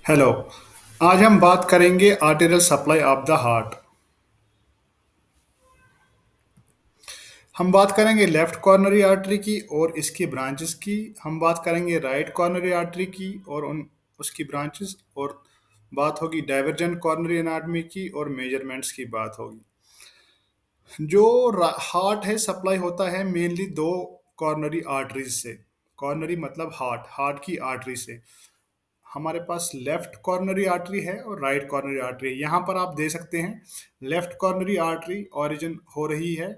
Hello. आज हम बात करेंगे arterial supply of the heart. हम बात करेंगे लेफ्ट कॉर्नरी आर्टरी की और इसकी ब्रांचेस की। हम बात करेंगे राइट कॉर्नरी आर्टरी की और उन उसकी ब्रांचेस। और बात होगी डाइवर्जेंट कॉर्नरी एनाटमी की और मेजरमेंट्स की बात होगी। जो हार्ट है सप्लाई होता है मेनली दो कॉर्नरी आर्टरीज से। कॉर्नरी मतलब हार्ट हार्ट की आर्टरी से। हमारे पास लेफ्ट कॉर्नरी आर्टरी है और राइट कॉर्नरी आर्टरी है। यहाँ पर आप दे सकते हैं लेफ्ट कॉर्नरी आर्टरी ओरिजिन हो रही है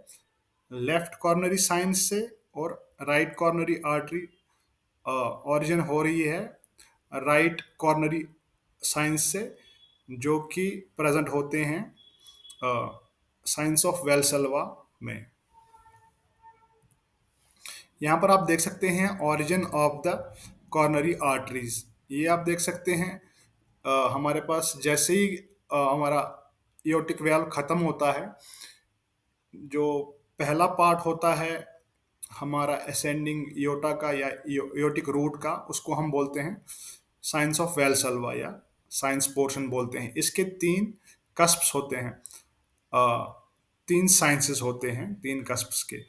लेफ्ट कॉर्नरी साइंस से, और राइट कॉर्नरी आर्टरी ओरिजिन हो रही है राइट कॉर्नरी साइंस से, जो कि प्रेजेंट होते हैं साइंस ऑफ वेलसलवा में। यहाँ पर आप देख सकते हैं origin of the coronary arteries. ये आप देख सकते हैं हमारे पास जैसे ही हमारा एओर्टिक वेल्व खत्म होता है, जो पहला पार्ट होता है हमारा असेंडिंग ईओटा का या ईओटिक रूट का, उसको हम बोलते हैं साइंस ऑफ वेलसल्वा या साइंस पोर्शन बोलते हैं। इसके तीन कस्प्स होते हैं, अ, तीन साइंसेस होते हैं तीन कस्प्स के।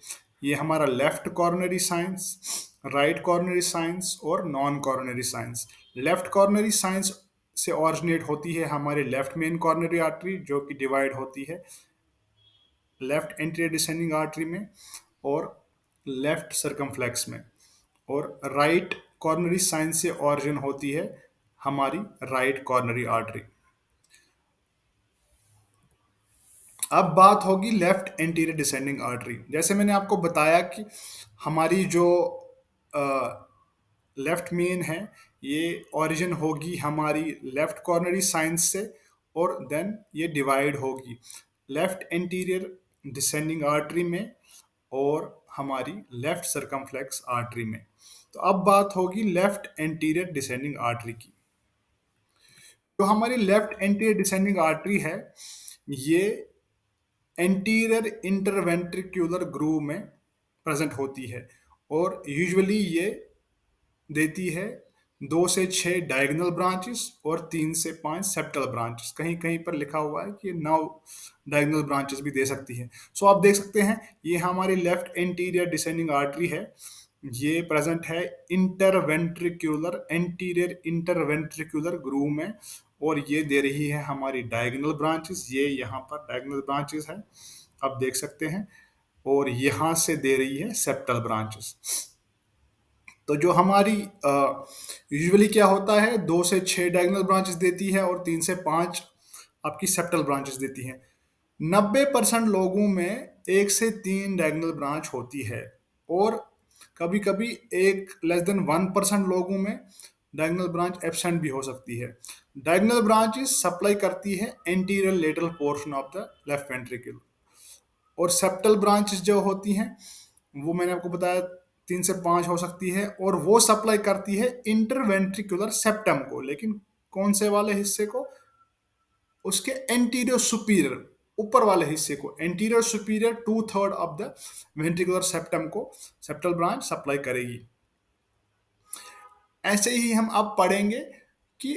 ये हमारा left coronary sinus, right coronary sinus और non coronary sinus. Left coronary sinus से ऑरिजिनेट होती है हमारी लेफ्ट मेन कॉर्नरी आर्टरी, जो कि डिवाइड होती है लेफ्ट एंटीरियर डिसेंडिंग आर्टरी में और लेफ्ट सर्कमफ्लेक्स में। और राइट कॉर्नरी साइंस से ऑरिजिन होती है हमारी राइट कॉर्नरी आर्टरी। अब बात होगी लेफ्ट एंटीरियर डिसेंडिंग आर्टरी। जैसे मैंने आपको बताया कि हमारी जो लेफ्ट मेन है, ये ओरिजिन होगी हमारी लेफ्ट कॉर्नरी साइंस से, और देन ये डिवाइड होगी लेफ्ट एंटीरियर डिसेंडिंग आर्टरी में और हमारी लेफ्ट सर्कमफ्लेक्स आर्टरी में। तो अब बात होगी लेफ्ट एंटीरियर डिसेंडिंग आर्टरी की। जो हमारी लेफ्ट एंटीरियर डिसेंडिंग आर्टरी है, ये एंटीरियर इंटरवेंट्रिक्युलर ग्रूव में प्रेजेंट होती है, और यूजुअली ये देती है 2 से 6 डायगोनल ब्रांचेस और 3 से 5 सेप्टल ब्रांचेस। कहीं कहीं पर लिखा हुआ है कि 9 डायगोनल ब्रांचेस भी दे सकती है। सो आप देख सकते हैं ये हमारी लेफ्ट एंटीरियर डिसेंडिंग आर्टरी है। ये प्रेजेंट है इंटरवेंट्रिक्युलर एंटीरियर इंटरवेंट्रिक्युलर ग्रूव में, और ये दे रही है हमारी डायगोनल ब्रांचेस। ये यहाँ पर डायगोनल ब्रांचेस है, आप देख सकते हैं। और यहाँ से दे रही है सेप्टल ब्रांचेस। तो जो हमारी यूजुअली क्या होता है, 2 से 6 डायगोनल ब्रांचेस देती है और 3 से 5 आपकी सेप्टल ब्रांचेस देती हैं। 90% लोगों में 1 से 3 डायगोनल ब्रांच होती है, और कभी कभी एक लेस देन 1% लोगों में डायगोनल ब्रांच एब्सेंट भी हो सकती है। डायगोनल ब्रांचेस सप्लाई करती है anterior lateral portion of the left ventricle. और सेप्टल ब्रांचेस जो होती हैं, वो मैंने आपको बताया 3 से 5 हो सकती है, और वो सप्लाई करती है इंटरवेंट्रिकुलर सेप्टम को। लेकिन कौन से वाले हिस्से को? उसके एंटीरियर सुपीरियर, ऊपर वाले हिस्से को, anterior superior 2/3 of the ventricular septum को सेप्टल ब्रांच सप्लाई करेगी। ऐसे ही हम अब पढ़ेंगे कि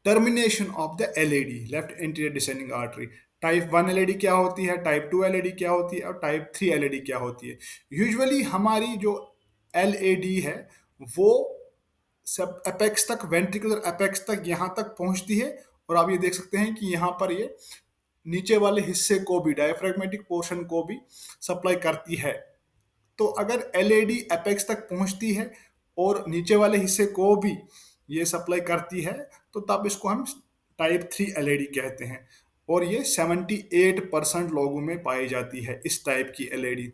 termination of the LAD, left anterior descending artery. Type 1 LAD क्या होती है, टाइप 2 एलएडी क्या होती है, और टाइप 3 एलएडी क्या होती है। यूजुअली हमारी जो एलएडी है वो सब एपेक्स तक, वेंट्रिकुलर एपेक्स तक, यहाँ तक पहुंचती है। और आप ये देख सकते हैं कि यहाँ पर ये नीचे वाले हिस्से को भी, डायफ्रेगमेटिक पोर्शन को भी सप्लाई करती है। तो अगर एलएडी एपेक्स तक पहुंचती है और नीचे वाले हिस्से को भी ये सप्लाई करती है, तो तब इसको हम टाइप 3 एलईडी कहते हैं। और ये 78% लोगों में पाई जाती है इस टाइप की एलईडी।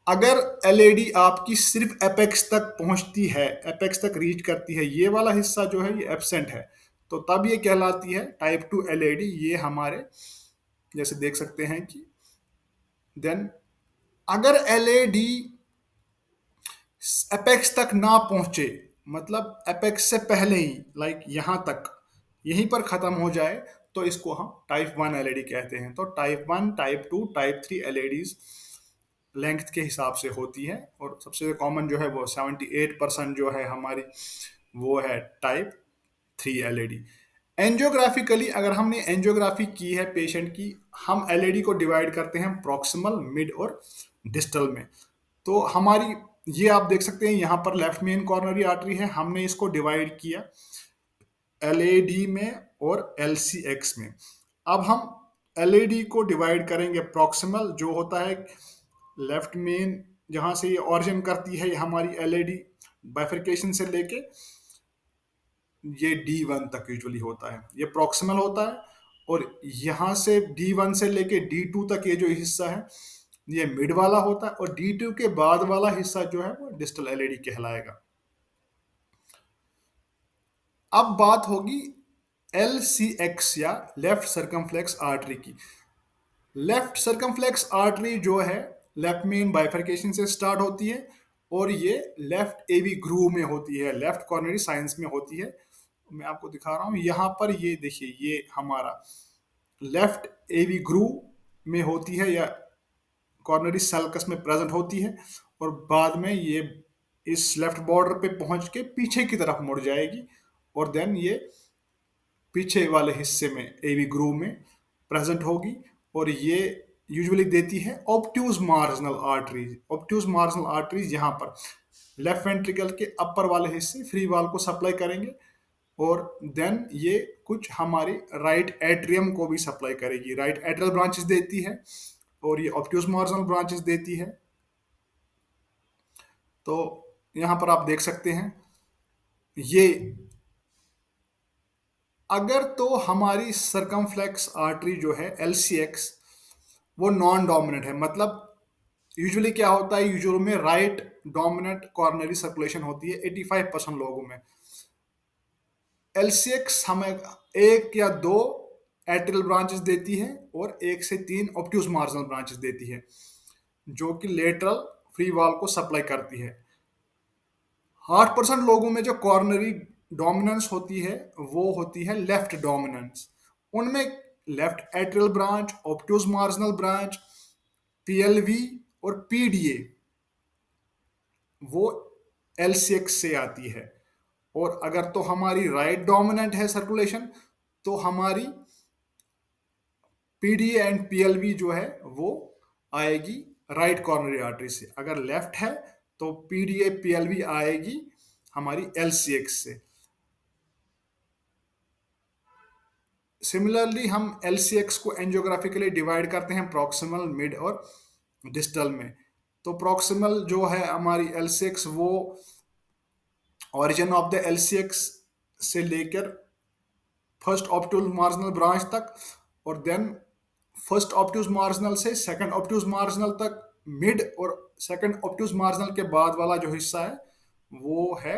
अगर एलईडी आपकी सिर्फ एपेक्स तक पहुंचती है, एपेक्स तक रीच करती है, ये वाला हिस्सा जो है ये एब्सेंट है, तो तब ये कहलाती है टाइप 2 एलईडी। ये हमारे जैसे देख सकते हैं कि देन अगर एलईडी एपेक्स तक ना पहुंचे, मतलब एपेक्स से पहले ही, लाइक यहाँ तक, यहीं पर खत्म हो जाए, तो इसको हम टाइप 1 एलईडी कहते हैं। तो type 1, type 2, type 3 LEDs length के हिसाब से होती है, और सबसे कॉमन जो है वो 78% जो है हमारी, वो है टाइप 3 LED। एंजियोग्राफिकली अगर हमने एंजियोग्राफी की है पेशेंट की, हम एलईडी को डिवाइड करते हैं प्रॉक्सिमल, मिड और डिस्टल में। तो हमारी, ये आप देख सकते हैं यहाँ पर लेफ्ट मेन कॉर्नरी आर्टरी है, हमने इसको डिवाइड किया एलएडी में और एलसीएक्स में। अब हम एलएडी को डिवाइड करेंगे प्रॉक्सिमल, जो होता है लेफ्ट मेन, जहां से ये ऑरिजिन करती है ये हमारी एलएडी, बाइफरकेशन से लेके ये D1 तक यूजुअली होता है, ये प्रॉक्सिमल होता है। और यहाँ से D1 से लेके D2 तक ये जो हिस्सा है ये मिड वाला होता है, और D2 के बाद वाला हिस्सा जो है वो डिस्टल एलईडी कहलाएगा। अब बात होगी LCX या लेफ्ट सर्कमफ्लेक्स आर्टरी की। लेफ्ट सर्कमफ्लेक्स आर्टरी जो है लेफ्ट मेन बाइफरकेशन से स्टार्ट होती है, और ये लेफ्ट एवी ग्रूव में होती है, लेफ्ट कॉर्नरी साइंस में होती है। मैं आपको दिखा रहा हूँ यहाँ पर, ये देखिए ये हमारा लेफ्ट एवी ग्रूव में होती है या कॉर्नरी सल्कस में प्रेजेंट होती है, और बाद में ये इस लेफ्ट बॉर्डर पे पहुंच के पीछे की तरफ मुड़ जाएगी, और देन ये पीछे वाले हिस्से में एवी ग्रूव में प्रेजेंट होगी। और ये यूजुअली देती है obtuse marginal arteries. Obtuse marginal arteries यहाँ पर लेफ्ट वेंट्रिकल के अपर वाले हिस्से फ्री वाल को सप्लाई करेंगे, और देन ये कुछ हमारी राइट एट्रियम को भी सप्लाई करेगी, राइट एट्रियल ब्रांचेस देती है, और ये ऑब्ट्यूज मार्जिनल ब्रांचेस देती है। तो यहाँ पर आप देख सकते हैं ये, अगर तो हमारी सरकमफ्लेक्स आर्टरी जो है LCX वो नॉन डोमिनेंट है, मतलब यूजुअली क्या होता है, यूजुअल में राइट डोमिनेंट कॉर्नरी सर्कुलेशन होती है 85% लोगों में। LCX हमें एक या दो एट्रियल ब्रांचेस देती है और 1 से 3 ऑब्ट्यूज मार्जिनल ब्रांचेस देती है, जो कि लेटरल फ्री वॉल को सप्लाई करती है। 8% लोगों में जो कॉर्नरी डोमिनेंस होती है वो होती है लेफ्ट डोमिनेंस। उनमें left atrial branch, obtuse marginal branch, PLV और PDA वो LCX से आती है। और अगर तो हमारी राइट डोमिनेंट है सर्कुलेशन, तो हमारी PDA एंड PLV जो है वो आएगी राइट कॉर्नरी आर्टरी से। अगर लेफ्ट है तो PDA PLV आएगी हमारी LCX से। सिमिलरली हम LCX को एंजियोग्राफिकली डिवाइड करते हैं प्रॉक्सिमल, मिड और डिस्टल में। तो प्रॉक्सिमल जो है हमारी LCX वो ओरिजिन ऑफ द LCX से लेकर फर्स्ट ऑप्टूज मार्जिनल ब्रांच तक, और देन फर्स्ट ऑप्टूज मार्जिनल से सेकंड ऑप्टूज मार्जिनल तक मिड, और सेकंड ऑप्टूज मार्जिनल के बाद वाला जो हिस्सा है वो है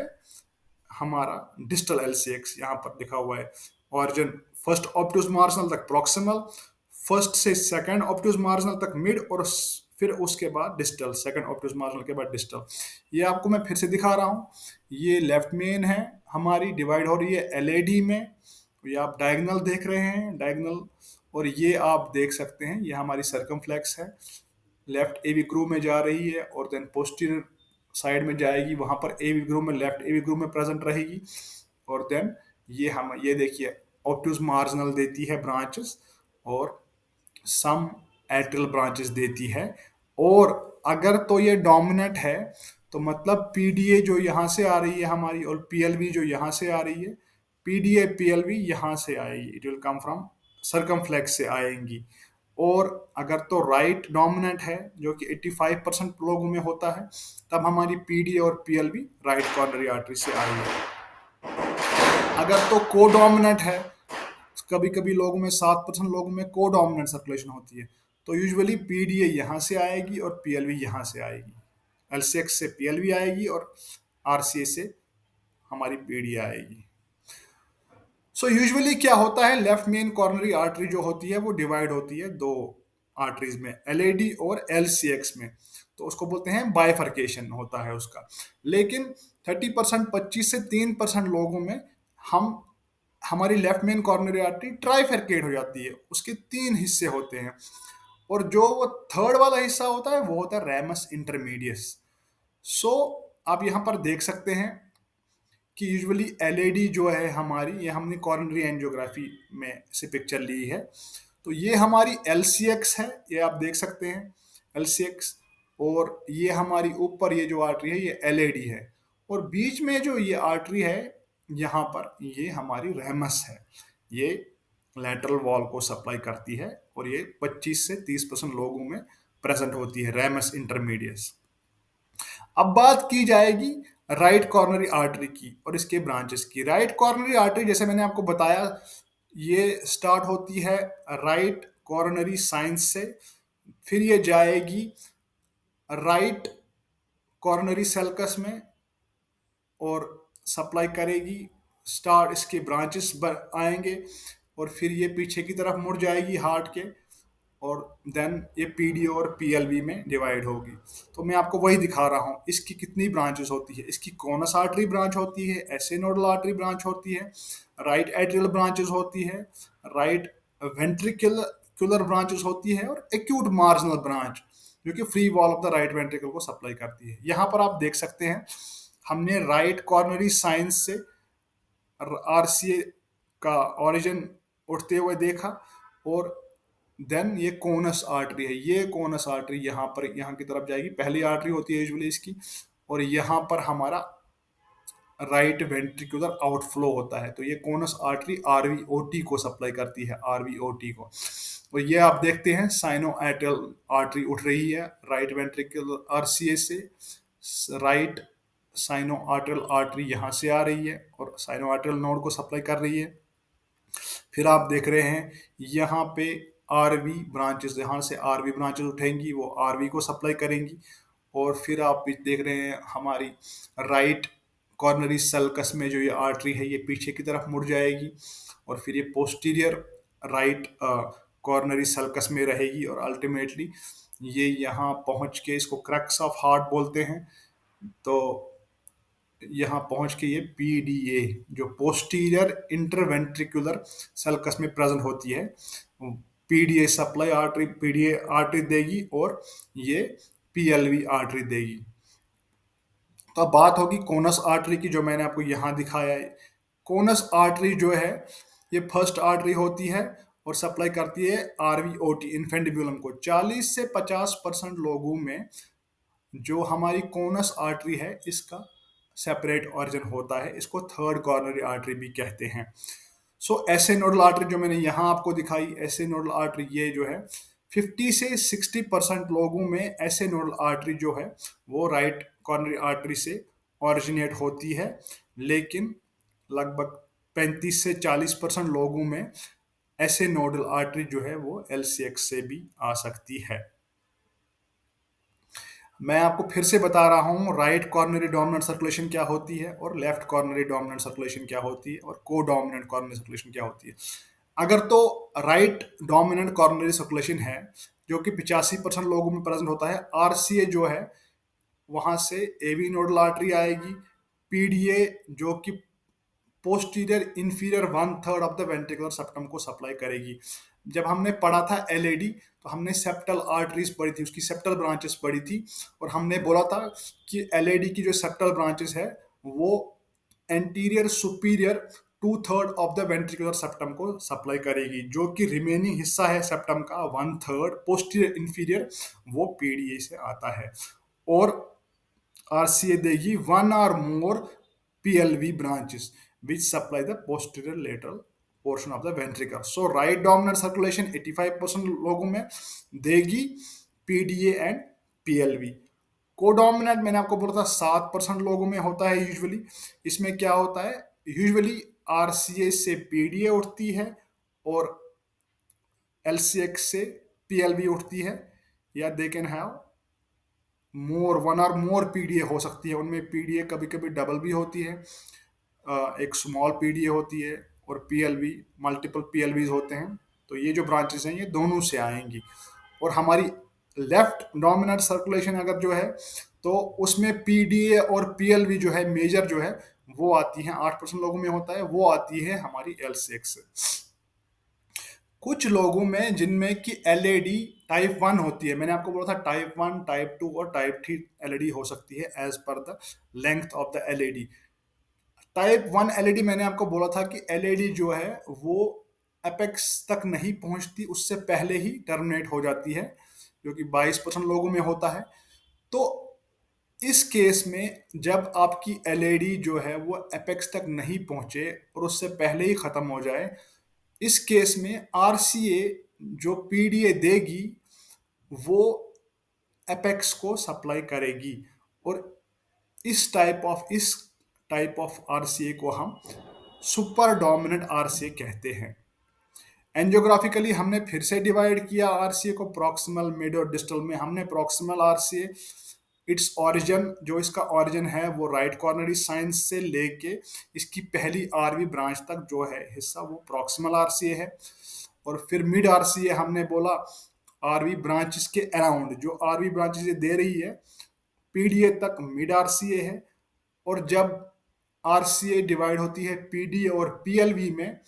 हमारा डिस्टल LCX। यहाँ पर लिखा हुआ है ऑरिजिन फर्स्ट ऑप्टूज मार्जिनल तक प्रॉक्सिमल, फर्स्ट से सेकंड ऑप्टूज मार्जिनल तक मिड, और फिर उसके बाद डिस्टल, सेकंड ऑप्टूज मार्जिनल के बाद डिस्टल। ये आपको मैं फिर से दिखा रहा हूँ, ये लेफ्ट मेन है हमारी, डिवाइड हो रही है LAD में। ये आप डायगोनल देख रहे हैं, डायगोनल। और ये आप देख सकते हैं ये हमारी सर्कमफ्लेक्स है, लेफ्ट एवी ग्रूव में जा रही है, और देन पोस्टीरियर साइड में जाएगी, वहां पर एवी ग्रूव में, लेफ्ट एवी ग्रूव में प्रेजेंट रहेगी। और देन ये देखिए ऑब्ट्यूज मार्जिनल देती है ब्रांचेस, और सम एट्रियल ब्रांचेस देती है। और अगर तो ये डोमिनेंट है तो मतलब PDA जो यहाँ से आ रही है हमारी, और PLV जो यहाँ से आ रही है, PDA PLV यहाँ से आएगी, it will come from circumflex से आएंगी। और अगर तो राइट डोमिनेंट है जो कि 85% लोगों में होता है, तब हमारी PDA और PLV राइट कॉर्नरी आर्टरी से आएगी। अगर तो को डोमिनेंट है, कभी कभी लोगों में 7% लोगों में को डोमिनेंट सर्कुलेशन होती है, तो यूजुअली PDA यहाँ से आएगी और PLV यहाँ से आएगी। LCX से PLV आएगी और RCA से हमारी PDA आएगी। सो यूजुअली क्या होता है, लेफ्ट मेन कॉर्नरी आर्टरी जो होती है वो डिवाइड होती है दो आर्टरीज में, LAD और LCX में। तो उसको बोलते हैं बाइफर्केशन होता है उसका। लेकिन 30%, 25 से 3% लोगों में हम हमारी लेफ्ट मेन कॉर्नरी आर्टरी ट्राइफरकेट हो जाती है, उसके 3 हिस्से होते हैं। और जो वो थर्ड वाला हिस्सा होता है वो होता है रेमस इंटरमीडियस। सो आप यहाँ पर देख सकते हैं कि यूजुअली एलएडी जो है हमारी, ये हमने कॉरोनरी एंजियोग्राफी में से पिक्चर ली है। तो ये हमारी एलसीएक्स है, ये आप देख सकते हैं एलसीएक्स। और ये हमारी ऊपर ये जो आर्टरी है ये एलएडी है। और बीच में जो ये आर्टरी है यहाँ पर, ये हमारी रेमस है। ये लैटरल वॉल को सप्लाई करती है और ये 25 से 30% लोगों में प्रेजेंट होती है, रेमस इंटरमीडियस। अब बात की जाएगी राइट कॉर्नरी आर्टरी की और इसके ब्रांचेस की। राइट कॉर्नरी आर्टरी जैसे मैंने आपको बताया, ये स्टार्ट होती है राइट कॉर्नरी साइंस से, फिर ये जाएगी राइट कॉर्नरी सेल्कस में और सप्लाई करेगी। स्टार्ट इसके ब्रांचेस आएंगे और फिर ये पीछे की तरफ मुड़ जाएगी हार्ट के, और देन ये पीडी और पीएलवी में डिवाइड होगी। तो मैं आपको वही दिखा रहा हूँ, इसकी कितनी ब्रांचेस होती है। इसकी कोनस आर्टरी ब्रांच होती है, एसे नोडल आर्टरी ब्रांच होती है, राइट एट्रियल ब्रांचेस होती है, राइट वेंट्रिकुलर ब्रांचेस होती है, और एक्यूट मार्जिनल ब्रांच जो कि free wall of the right ventricle को सप्लाई करती है। यहाँ पर आप देख सकते हैं हमने राइट कॉर्नरी साइंस से आरसीए का ओरिजिन उठते हुए देखा, और देन ये कोनस आर्टरी है। ये कोनस आर्टरी यहाँ पर, यहाँ की तरफ जाएगी, पहली आर्टरी होती है यूजुअली इसकी, और यहाँ पर हमारा राइट वेंट्रिकुलर आउटफ्लो होता है। तो ये कोनस आर्टरी आरवीओटी को सप्लाई करती है, आरवीओटी को। और ये आप देखते हैं साइनो एट्रियल आर्टरी उठ रही है राइट वेंट्रिकुलर आरसीए से। राइट साइनो आर्टरियल आर्टरी यहाँ से आ रही है और साइनो आर्टरियल नोड को सप्लाई कर रही है। फिर आप देख रहे हैं यहाँ पे आरवी ब्रांचेस, यहाँ से आरवी ब्रांचेस उठेंगी, वो आरवी को सप्लाई करेंगी। और फिर आप देख रहे हैं हमारी राइट कॉर्नरी सल्कस में जो ये आर्टरी है ये पीछे की तरफ मुड़ जाएगी, और फिर ये पोस्टीरियर राइट कॉर्नरी सल्कस में रहेगी, और अल्टीमेटली ये यहाँ पहुँच के, इसको क्रक्स ऑफ हार्ट बोलते हैं, तो यहाँ पहुंच के ये पीडीए जो पोस्टीरियर इंटरवेंट्रिकुलर सल्कस में प्रेजेंट होती है, PDA supply artery, PDA artery देगी और ये पीएलवी आर्टरी देगी। तो अब बात होगी कोनस आर्टरी की, जो मैंने आपको यहाँ दिखाया है। कोनस आर्टरी जो है ये फर्स्ट आर्टरी होती है और सप्लाई करती है आरवीओटी, इन्फेंडिबुलम को। 40 से 50% लोगों में जो हमारी कोनस आर्टरी है इसका सेपरेट ऑरिजिन होता है, इसको थर्ड कॉर्नरी आर्टरी भी कहते हैं। सो ऐसे नोडल आर्टरी जो मैंने यहाँ आपको दिखाई, ऐसे नोडल आर्टरी ये जो है 50 से 60% लोगों में ऐसे नोडल आर्टरी जो है वो राइट कॉर्नरी आर्टरी से ऑरिजिनेट होती है, लेकिन लगभग 35 से 40% लोगों में ऐसे नोडल आर्टरी जो है वो एलसीएक्स से भी आ सकती है। मैं आपको फिर से बता रहा हूँ राइट कॉर्नरी डोमिनेंट सर्कुलेशन क्या होती है और लेफ्ट कॉर्नरी डोमिनेंट सर्कुलेशन क्या होती है और को डोमिनेंट कॉर्नरी सर्कुलेशन क्या होती है। अगर तो राइट डोमिनेंट कॉर्नरी सर्कुलेशन है जो कि 85% लोगों में प्रेजेंट होता है, आरसीए जो है वहां से एवी नोडल आर्टरी आएगी, पीडीए जो कि posterior inferior 1/3 of the ventricular septum को सप्लाई करेगी। जब हमने पढ़ा था एलएडी तो हमने सेप्टल आर्टरीज पढ़ी थी, उसकी सेप्टल ब्रांचेस पढ़ी थी, और हमने बोला था कि एलएडी की जो सेप्टल ब्रांचेस है वो anterior superior 2/3 of the ventricular septum को सप्लाई करेगी, जो कि रिमेनिंग हिस्सा है सेप्टम का 1/3 पोस्टीरियर इंफीरियर, वो पीडीए से आता है। और आरसीए देगी वन और more PLV branches which supply the posterior lateral portion of the ventricle. So right dominant circulation 85% लोगों में देगी पीडीए एंड पीएलवी। कोडोमिनेंट मैंने आपको बोला था 7% लोगों में होता है यूजुअली। इसमें क्या होता है, यूजुअली आरसीए से पीडीए उठती है और एलसीएक्स से पीएलवी उठती है, या they can have more, one और मोर पीडीए हो सकती है। उनमें पीडीए कभी कभी डबल भी होती है, एक स्मॉल पीडीए होती है, और पीएलवी मल्टीपल पीएलवीज होते हैं। तो ये जो ब्रांचेस हैं ये दोनों से आएंगी। और हमारी लेफ्ट डोमिनेंट सर्कुलेशन अगर जो है तो उसमें पीडीए और पीएलवी जो है मेजर जो है वो आती है, 8% लोगों में होता है, वो आती है हमारी एलसीएक्स से। कुछ लोगों में जिनमें कि एलएडी टाइप 1 होती है, मैंने आपको बोला था टाइप 1, टाइप 2 और टाइप 3 एलएडी हो सकती है as per the length of the LAD. Type 1 LAD मैंने आपको बोला था कि एलईडी जो है वो एपेक्स तक नहीं पहुंचती, उससे पहले ही टर्मिनेट हो जाती है, जो कि 22% लोगों में होता है। तो इस केस में जब आपकी एलईडी जो है वो एपेक्स तक नहीं पहुंचे और उससे पहले ही खत्म हो जाए, इस केस में आरसीए जो पीडीए देगी वो एपेक्स को सप्लाई करेगी। और इस टाइप ऑफ आरसीए को हम सुपर डोमिनेंट आरसीए कहते हैं। एंजियोग्राफिकली हमने फिर से डिवाइड किया आरसीए को प्रॉक्सिमल, मिड और डिस्टल में। हमने प्रॉक्सिमल आरसीए, इट्स ओरिजिन, जो इसका ओरिजिन है वो राइट कॉर्नरी साइंस से लेके इसकी पहली आरवी ब्रांच तक जो है हिस्सा वो प्रॉक्सिमल आरसीए है। और फिर मिड आरसीए हमने बोला आरवी ब्रांचेस के अराउंड, जो आरवी ब्रांचेस दे रही है पीडीए तक मिड आरसीए है। और जब आरसीए डिवाइड होती है पीडीए और पीएलवी में,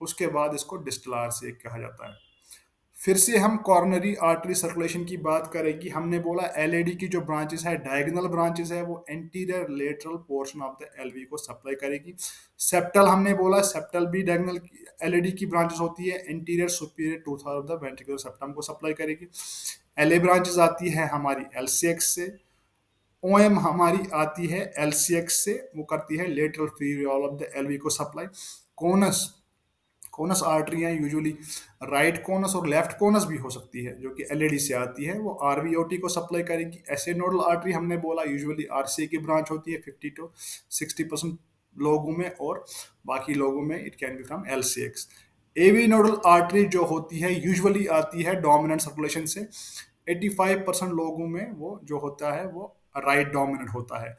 उसके बाद इसको डिस्टल आरसीए कहा जाता है। फिर से हम कॉर्नरी आर्टरी सर्कुलेशन की बात करेंगे। हमने बोला एलएडी की जो ब्रांचेस है, डायगोनल ब्रांचेस है, वो anterior lateral portion of the LV को सप्लाई करेगी। सेप्टल हमने बोला, सेप्टल भी डायगोनल एलएडी की ब्रांचेस होती है, anterior superior tooth of the ventricular septum को सप्लाई करेगी। एलए ब्रांचेस आती है हमारी एलसीएक्स से। ओएम हमारी आती है एलसीएक्स से, वो करती है lateral free wall of the LV को सप्लाई। कोनस, कोनस आर्टरियां यूजुअली राइट कोनस और लेफ्ट कोनस भी हो सकती है, जो कि एलईडी से आती है, वो आरवीओटी को सप्लाई करेगी। ऐसे नोडल आर्टरी हमने बोला यूजुअली आरसीए की ब्रांच होती है 50 to 60% लोगों में, और बाकी लोगों में it can be from LCX. AV nodal artery जो होती है यूजुअली आती है डोमिनेंट सर्कुलेशन से। 85% लोगों में वो जो होता है वो राइट डोमिनेंट होता है।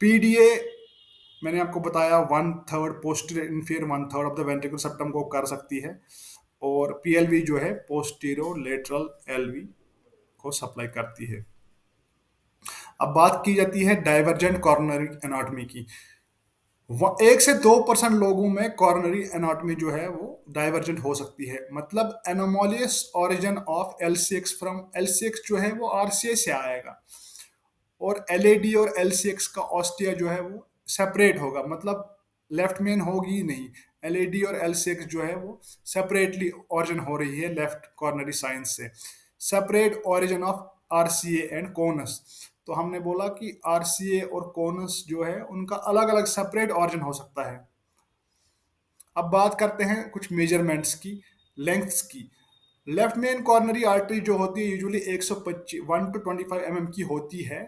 पीडीए मैंने आपको बताया 1/3 posterior inferior 1/3 of the ventricle septum को कर सकती है। और पीएलवी जो है पोस्टीरियो लेटरल एलवी को सप्लाई करती है। अब बात की जाती है डाइवर्जेंट कॉर्नरी एनाटॉमी की। 1 से 2% लोगों में कॉर्नरी एनाटॉमी जो है वो डाइवर्जेंट हो सकती है, मतलब एनोमोलियस ओरिजिन ऑफ एलसीएक्स फ्रॉम एलसीएक्स जो है वो आरसीए से आएगा, और एलएडी और एलसीएक्स का ऑस्टिया जो है वो सेपरेट होगा, मतलब लेफ्ट मेन होगी ही नहीं। एलएडी और एलसीएक्स जो है वो सेपरेटली ओरिजिन हो रही है लेफ्ट कॉर्नरी साइंस से। Separate origin of RCA and conus, तो हमने बोला कि आरसीए और कोनस जो है उनका अलग अलग सेपरेट ओरिजिन हो सकता है। अब बात करते हैं कुछ मेजरमेंट्स की, लेंथ्स की। लेफ्ट मेन कॉर्नरी आर्टरी जो होती है यूजुअली 125 1 to 25 mm की होती है।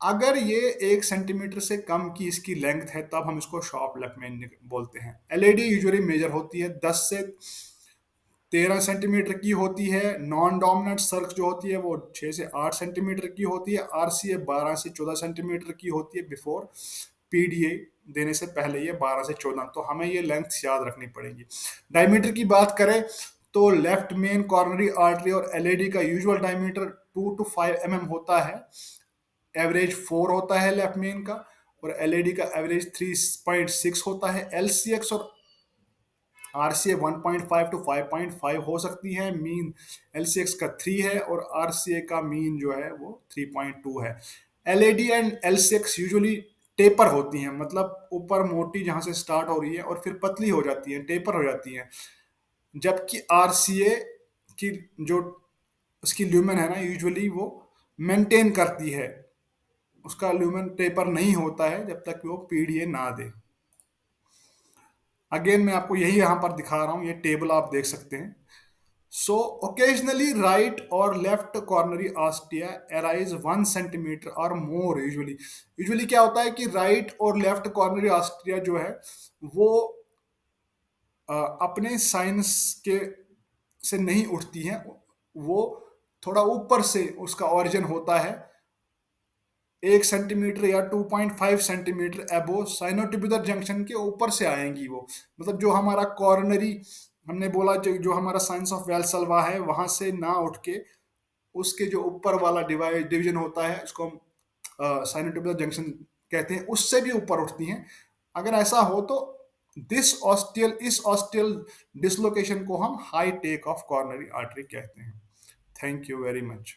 अगर ये 1 सेंटीमीटर से कम की इसकी लेंथ है तब हम इसको शॉर्प लेफ्ट मेन बोलते हैं। एलईडी यूजुअली मेजर होती है 10 से 13 सेंटीमीटर की होती है। नॉन डोमिनेंट सर्क जो होती है वो 6 से 8 सेंटीमीटर की होती है। आरसीए 12 से 14 सेंटीमीटर की होती है बिफोर पीडीए देने से पहले ये 12 से 14, तो हमें ये लेंथ याद रखनी पड़ेगी। डायमीटर की बात करें तो लेफ्ट मेन कॉर्नरी आर्टरी और एलईडी का यूजुअल डायमीटर 2 to 5 mm होता है। एवरेज 4 होता है लेफ्ट मेन का, और एलईडी का एवरेज 3.6 होता है। एलसीएक्स और आरसीए 1.5 to 5.5 हो सकती है। मीन एलसीएक्स का 3 है और आरसीए का मीन जो है वो 3.2 है। एलईडी एंड एलसीएक्स यूजुअली टेपर होती हैं, मतलब ऊपर मोटी जहां से स्टार्ट हो रही है और फिर पतली हो जाती है, टेपर हो जाती है। जबकि आरसीए की जो उसकी ल्यूमेन है ना यूजुअली वो मेंटेन करती है, उसका ल्यूमेन टेपर नहीं होता है जब तक वो पीडीए ना दे। अगेन मैं आपको यही यहां पर दिखा रहा हूं, ये टेबल आप देख सकते हैं। सो ओकेजनली राइट और left coronary ostia arise 1 centimetre और मोर। यूजुअली यूजुअली क्या होता है कि राइट और लेफ्ट कॉर्नरी ऑस्टिया जो है वो अपने साइंस के से नहीं उठती हैं, वो थोड़ा ऊपर से उसका ओरिजिन होता है, 1 सेंटीमीटर या 2.5 सेंटीमीटर एबो साइनोटिब्यूलर जंक्शन के ऊपर से आएंगी वो। मतलब जो हमारा कॉर्नरी, हमने बोला जो हमारा साइंस ऑफ वेलसल्वा है वहां से ना उठ के उसके जो ऊपर वाला डिवीजन होता है उसको हम साइनोटिब्यूलर जंक्शन कहते हैं, उससे भी ऊपर उठती हैं। अगर ऐसा हो तो इस ऑस्टियल डिसलोकेशन को हम high take off coronary artery कहते हैं। Thank you very much.